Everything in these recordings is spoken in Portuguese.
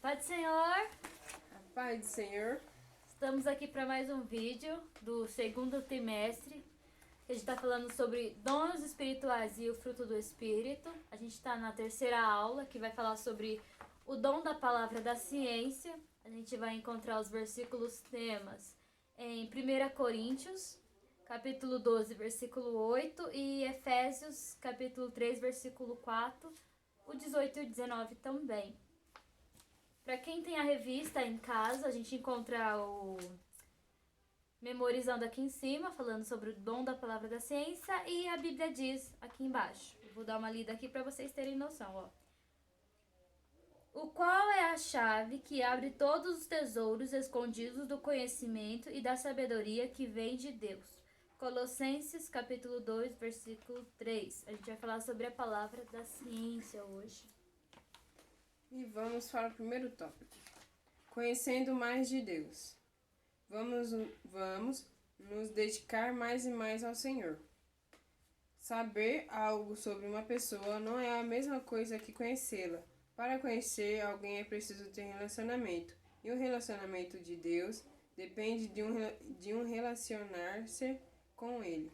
Paz do Senhor! A paz do Senhor. Estamos aqui para mais um vídeo do segundo trimestre. A gente está falando sobre dons espirituais e o fruto do Espírito. A gente está na terceira aula, que vai falar sobre o dom da palavra da ciência. A gente vai encontrar os versículos temas em 1 Coríntios, capítulo 12, versículo 8, e Efésios, capítulo 3, versículo 4, o 18 e o 19 também. Para quem tem a revista em casa, a gente encontra o Memorizando aqui em cima, falando sobre o dom da palavra da ciência, e a Bíblia diz aqui embaixo. Eu vou dar uma lida aqui para vocês terem noção, ó. O qual é a chave que abre todos os tesouros escondidos do conhecimento e da sabedoria que vem de Deus. Colossenses, capítulo 2, versículo 3. A gente vai falar sobre a palavra da ciência hoje. E vamos para o primeiro tópico. Conhecendo mais de Deus. Vamos nos dedicar mais e mais ao Senhor. Saber algo sobre uma pessoa não é a mesma coisa que conhecê-la. Para conhecer alguém é preciso ter relacionamento. E o relacionamento de Deus depende de um relacionar-se com Ele.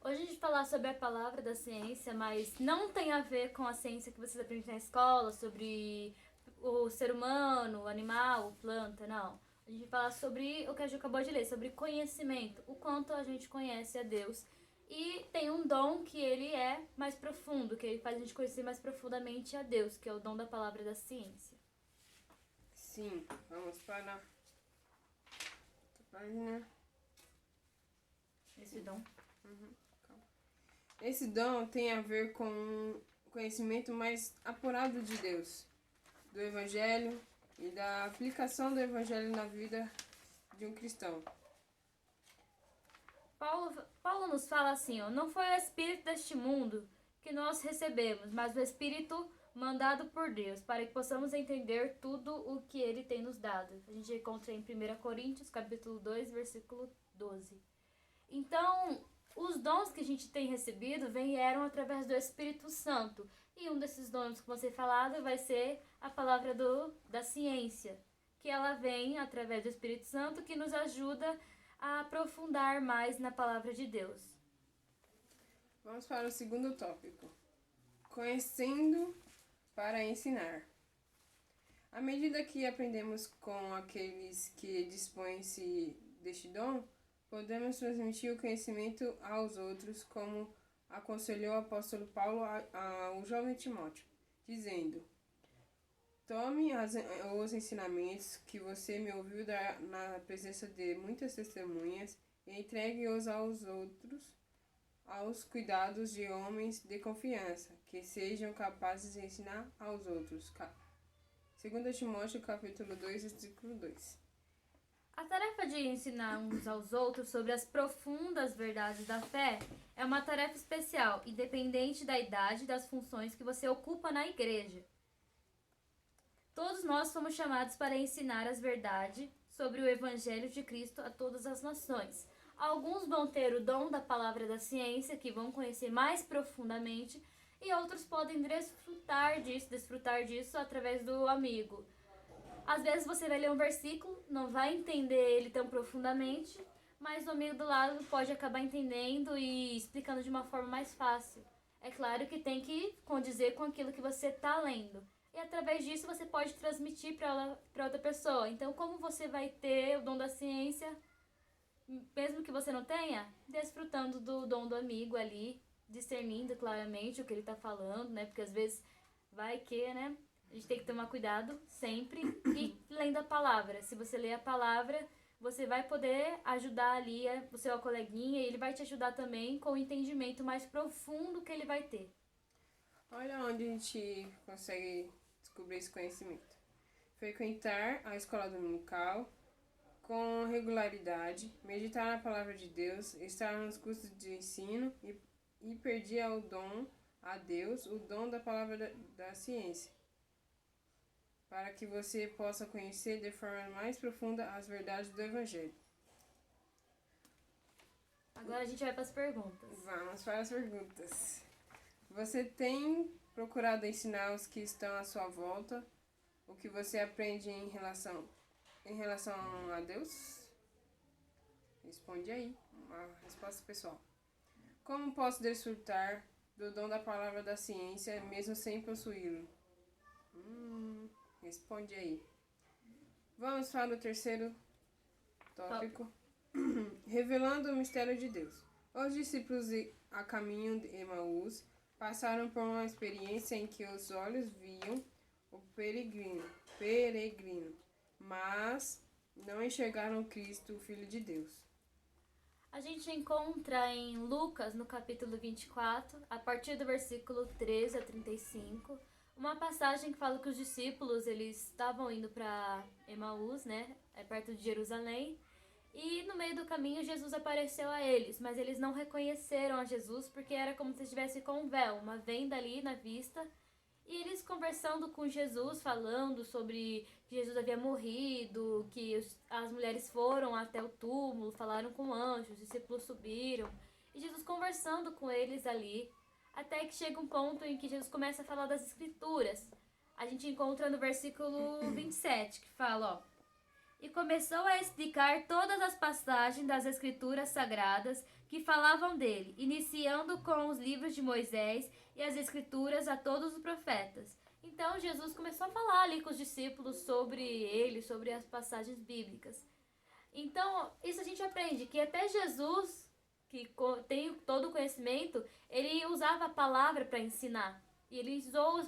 Hoje a gente vai falar sobre a palavra da ciência, mas não tem a ver com a ciência que vocês aprendem na escola, sobre o ser humano, o animal, a planta, não. A gente vai falar sobre o que a gente acabou de ler, sobre conhecimento, o quanto a gente conhece a Deus. E tem um dom que ele é mais profundo, que ele faz a gente conhecer mais profundamente a Deus, que é o dom da palavra da ciência. Sim, vamos para a página. Esse dom. Esse dom tem a ver com um conhecimento mais apurado de Deus, do Evangelho e da aplicação do Evangelho na vida de um cristão. Paulo nos fala assim, ó, não foi o Espírito deste mundo que nós recebemos, mas o Espírito mandado por Deus, para que possamos entender tudo o que Ele tem nos dado. A gente encontra em 1 Coríntios, capítulo 2, versículo 12. Então, os dons que a gente tem recebido vieram através do Espírito Santo. E um desses dons que vão ser falados vai ser a palavra da ciência, que ela vem através do Espírito Santo, que nos ajuda a aprofundar mais na palavra de Deus. Vamos para o segundo tópico. Conhecendo para ensinar. À medida que aprendemos com aqueles que dispõem-se deste dom, podemos transmitir o conhecimento aos outros, como aconselhou o apóstolo Paulo ao jovem Timóteo, dizendo: tome os ensinamentos que você me ouviu dar na presença de muitas testemunhas e entregue-os aos outros, aos cuidados de homens de confiança, que sejam capazes de ensinar aos outros. 2 Timóteo, capítulo 2, versículo 2. A tarefa de ensinar uns aos outros sobre as profundas verdades da fé é uma tarefa especial, independente da idade e das funções que você ocupa na igreja. Todos nós somos chamados para ensinar as verdades sobre o Evangelho de Cristo a todas as nações. Alguns vão ter o dom da palavra da ciência, que vão conhecer mais profundamente, e outros podem desfrutar disso através do amigo. Às vezes você vai ler um versículo, não vai entender ele tão profundamente, mas o amigo do lado pode acabar entendendo e explicando de uma forma mais fácil. É claro que tem que condizer com aquilo que você está lendo. E através disso você pode transmitir para outra pessoa. Então, como você vai ter o dom da ciência, mesmo que você não tenha, desfrutando do dom do amigo ali, discernindo claramente o que ele está falando, né? Porque às vezes vai que, né? A gente tem que tomar cuidado sempre e lendo a palavra. Se você ler a palavra, você vai poder ajudar ali o seu coleguinha e ele vai te ajudar também com o entendimento mais profundo que ele vai ter. Olha onde a gente consegue descobrir esse conhecimento. Frequentar a escola dominical com regularidade, meditar na palavra de Deus, estar nos cursos de ensino e pedir a Deus o dom da palavra da ciência, para que você possa conhecer de forma mais profunda as verdades do Evangelho. Agora a gente vai para as perguntas. Vamos para as perguntas. Você tem procurado ensinar os que estão à sua volta o que você aprende em relação a Deus? Responde aí, uma resposta pessoal. Como posso desfrutar do dom da palavra da ciência mesmo sem possuí-lo? Responde aí. Vamos para o terceiro tópico. Revelando o mistério de Deus. Os discípulos a caminho de Emaús passaram por uma experiência em que os olhos viam o peregrino, mas não enxergaram Cristo, o Filho de Deus. A gente encontra em Lucas, no capítulo 24, a partir do versículo 13 a 35, uma passagem que fala que os discípulos, eles estavam indo para Emaús, né, perto de Jerusalém, e no meio do caminho Jesus apareceu a eles, mas eles não reconheceram a Jesus porque era como se estivesse com um véu, uma venda ali na vista. E eles conversando com Jesus, falando sobre que Jesus havia morrido, que as mulheres foram até o túmulo, falaram com anjos, os discípulos subiram. E Jesus conversando com eles ali, até que chega um ponto em que Jesus começa a falar das Escrituras. A gente encontra no versículo 27, que fala, ó: "E começou a explicar todas as passagens das Escrituras Sagradas que falavam dele, iniciando com os livros de Moisés e as Escrituras a todos os profetas." Então Jesus começou a falar ali com os discípulos sobre ele, sobre as passagens bíblicas. Então, isso a gente aprende, que até Jesus, que tem todo o conhecimento, ele usava a palavra para ensinar. E ele ensinou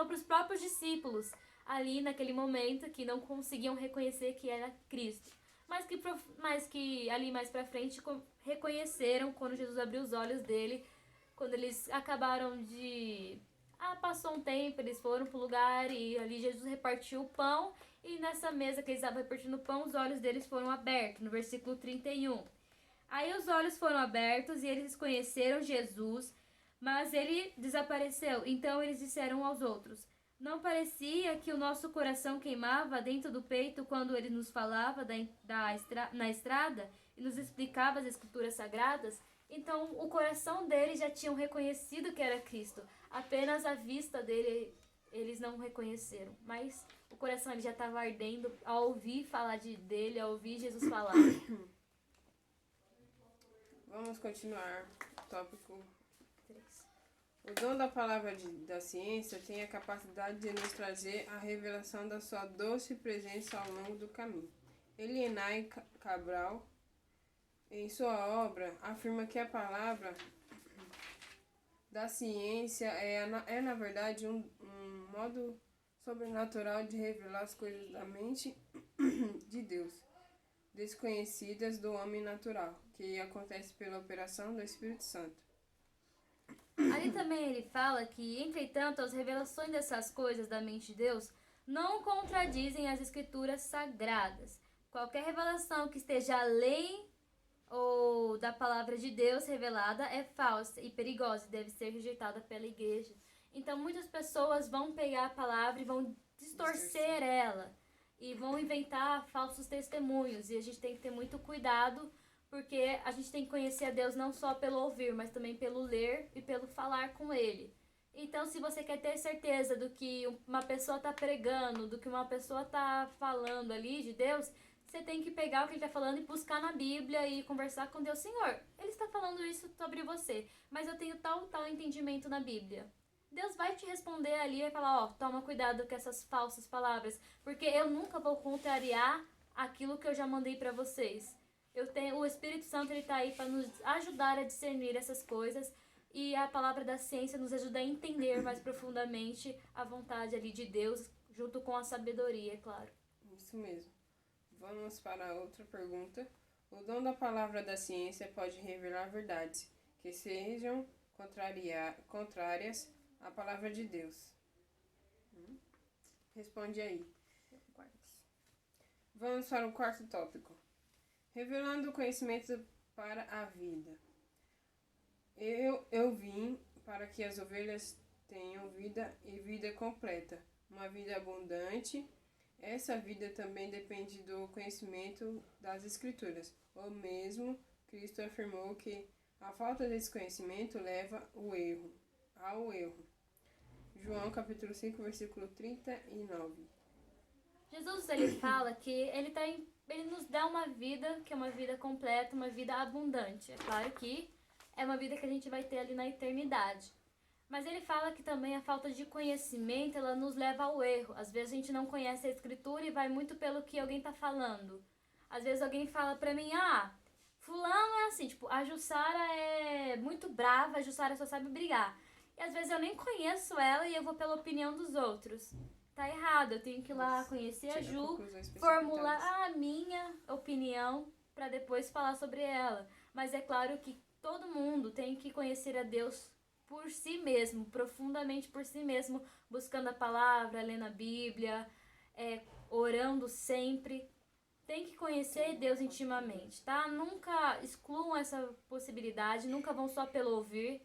para os próprios discípulos, ali naquele momento, que não conseguiam reconhecer que era Cristo. Mas que ali mais pra frente reconheceram quando Jesus abriu os olhos dele, quando eles acabaram de... passou um tempo, eles foram pro lugar e ali Jesus repartiu o pão, e nessa mesa que eles estavam repartindo o pão, os olhos deles foram abertos, no versículo 31. Aí os olhos foram abertos e eles conheceram Jesus, mas ele desapareceu. Então eles disseram aos outros: "Não parecia que o nosso coração queimava dentro do peito quando ele nos falava na estrada e nos explicava as Escrituras Sagradas?" Então o coração deles já tinham reconhecido que era Cristo. Apenas a vista dele eles não reconheceram. Mas o coração ele já estava ardendo ao ouvir falar dele, ao ouvir Jesus falar. Vamos continuar. Tópico 3. O dom da palavra da ciência tem a capacidade de nos trazer a revelação da sua doce presença ao longo do caminho. Elienay Cabral, em sua obra, afirma que a palavra da ciência é na verdade um modo sobrenatural de revelar as coisas da mente de Deus, desconhecidas do homem natural, que acontece pela operação do Espírito Santo. Ali também ele fala que, entretanto, as revelações dessas coisas da mente de Deus não contradizem as Escrituras Sagradas. Qualquer revelação que esteja além ou da palavra de Deus revelada é falsa e perigosa e deve ser rejeitada pela igreja. Então muitas pessoas vão pegar a palavra e vão distorcer ela e vão inventar falsos testemunhos, e a gente tem que ter muito cuidado, porque a gente tem que conhecer a Deus não só pelo ouvir, mas também pelo ler e pelo falar com Ele. Então, se você quer ter certeza do que uma pessoa está pregando, do que uma pessoa está falando ali de Deus, você tem que pegar o que ele está falando e buscar na Bíblia e conversar com Deus. Senhor, ele está falando isso sobre você, mas eu tenho tal entendimento na Bíblia. Deus vai te responder ali e vai falar, toma cuidado com essas falsas palavras, porque eu nunca vou contrariar aquilo que eu já mandei para vocês. O Espírito Santo está aí para nos ajudar a discernir essas coisas, e a palavra da ciência nos ajuda a entender mais profundamente a vontade ali de Deus, junto com a sabedoria, é claro. Isso mesmo. Vamos para outra pergunta. O dom da palavra da ciência pode revelar verdades que sejam contrárias à palavra de Deus? Responde aí. Vamos para o quarto tópico. Revelando o conhecimento para a vida. Eu vim para que as ovelhas tenham vida e vida completa, uma vida abundante. Essa vida também depende do conhecimento das Escrituras. O mesmo Cristo afirmou que a falta desse conhecimento leva ao erro. João capítulo 5, versículo 39. Jesus, ele fala que ele nos dá uma vida que é uma vida completa, uma vida abundante. É claro que é uma vida que a gente vai ter ali na eternidade. Mas ele fala que também a falta de conhecimento, ela nos leva ao erro. Às vezes a gente não conhece a escritura e vai muito pelo que alguém tá falando. Às vezes alguém fala pra mim, fulano é assim, tipo, a Jussara é muito brava, a Jussara só sabe brigar. E às vezes eu nem conheço ela e eu vou pela opinião dos outros. Tá errado, eu tenho que ir lá conhecer a Ju, formular a minha opinião pra depois falar sobre ela. Mas é claro que todo mundo tem que conhecer a Deus por si mesmo, profundamente por si mesmo, buscando a palavra, lendo a Bíblia, orando sempre. Tem que conhecer Deus intimamente, tá? Nunca excluam essa possibilidade, nunca vão só pelo ouvir.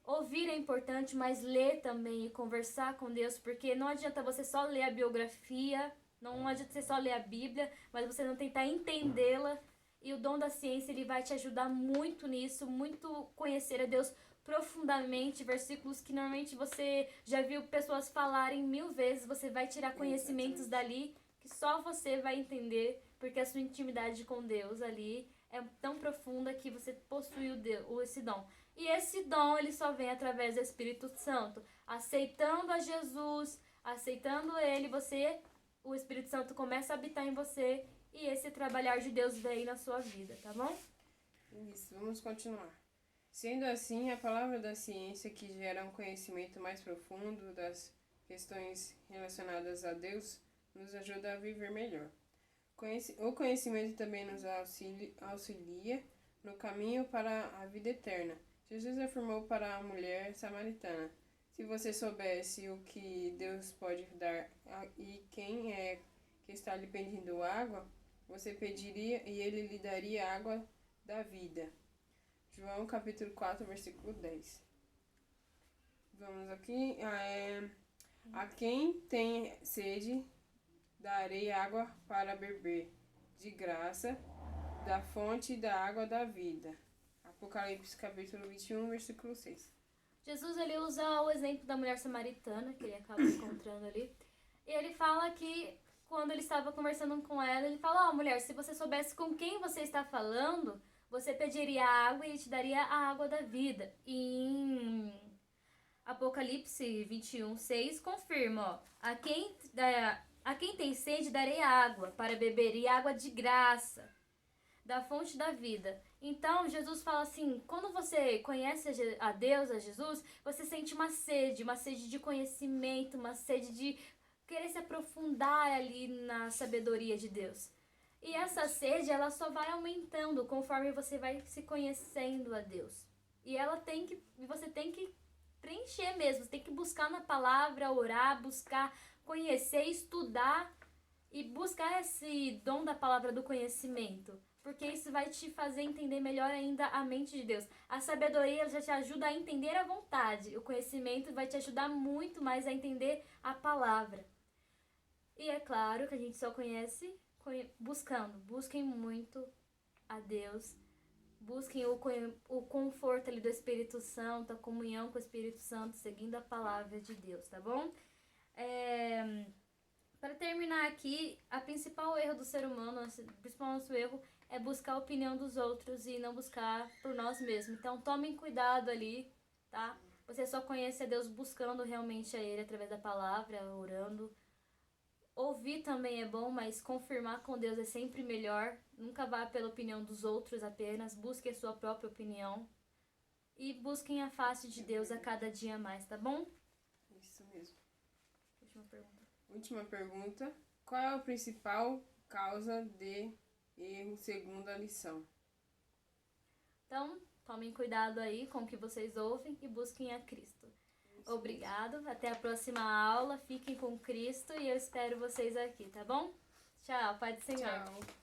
Ouvir é importante, mas ler também e conversar com Deus, porque não adianta você só ler a biografia, não adianta você só ler a Bíblia, mas você não tentar entendê-la. E o dom da ciência, ele vai te ajudar muito nisso, muito conhecer a Deus profundamente, versículos que normalmente você já viu pessoas falarem 1000 vezes, você vai tirar conhecimentos dali que só você vai entender, porque a sua intimidade com Deus ali é tão profunda que você possui esse dom. E esse dom, ele só vem através do Espírito Santo. Aceitando a Jesus, aceitando ele, o Espírito Santo começa a habitar em você e esse trabalhar de Deus vem na sua vida, tá bom? Isso, vamos continuar. Sendo assim, a palavra da ciência, que gera um conhecimento mais profundo das questões relacionadas a Deus, nos ajuda a viver melhor. O conhecimento também nos auxilia no caminho para a vida eterna. Jesus afirmou para a mulher samaritana: se você soubesse o que Deus pode dar e quem é que está lhe pedindo água, você pediria e ele lhe daria a água da vida. João capítulo 4, versículo 10. Vamos aqui. A quem tem sede, darei água para beber, de graça, da fonte da água da vida. Apocalipse capítulo 21, versículo 6. Jesus, ele usa o exemplo da mulher samaritana, que ele acaba encontrando ali. E ele fala que, quando ele estava conversando com ela, ele fala, mulher, se você soubesse com quem você está falando, você pediria água e ele te daria a água da vida. E em Apocalipse 21, 6, confirma, a quem tem sede, darei água para beber, e água de graça, da fonte da vida. Então, Jesus fala assim, quando você conhece a Deus, a Jesus, você sente uma sede de conhecimento, uma sede de querer se aprofundar ali na sabedoria de Deus. E essa sede, ela só vai aumentando conforme você vai se conhecendo a Deus. E você tem que preencher mesmo, você tem que buscar na palavra, orar, buscar conhecer, estudar e buscar esse dom da palavra do conhecimento. Porque isso vai te fazer entender melhor ainda a mente de Deus. A sabedoria já te ajuda a entender a vontade. O conhecimento vai te ajudar muito mais a entender a palavra. E é claro que a gente só conhece buscando. Busquem muito a Deus. Busquem o conforto ali do Espírito Santo, a comunhão com o Espírito Santo, seguindo a palavra de Deus, tá bom? Para terminar aqui, a principal erro do ser humano, o principal nosso erro, é buscar a opinião dos outros e não buscar por nós mesmos. Então, tomem cuidado ali, tá? Você só conhece a Deus buscando realmente a Ele através da palavra, orando. Ouvir também é bom, mas confirmar com Deus é sempre melhor. Nunca vá pela opinião dos outros apenas. Busque a sua própria opinião. E busquem a face de Deus a cada dia mais, tá bom? Isso mesmo. Última pergunta. Qual é a principal causa de erro segundo a lição? Então, tomem cuidado aí com o que vocês ouvem e busquem a Cristo. Obrigado, até a próxima aula, fiquem com Cristo e eu espero vocês aqui, tá bom? Tchau, Pai do Senhor. Tchau.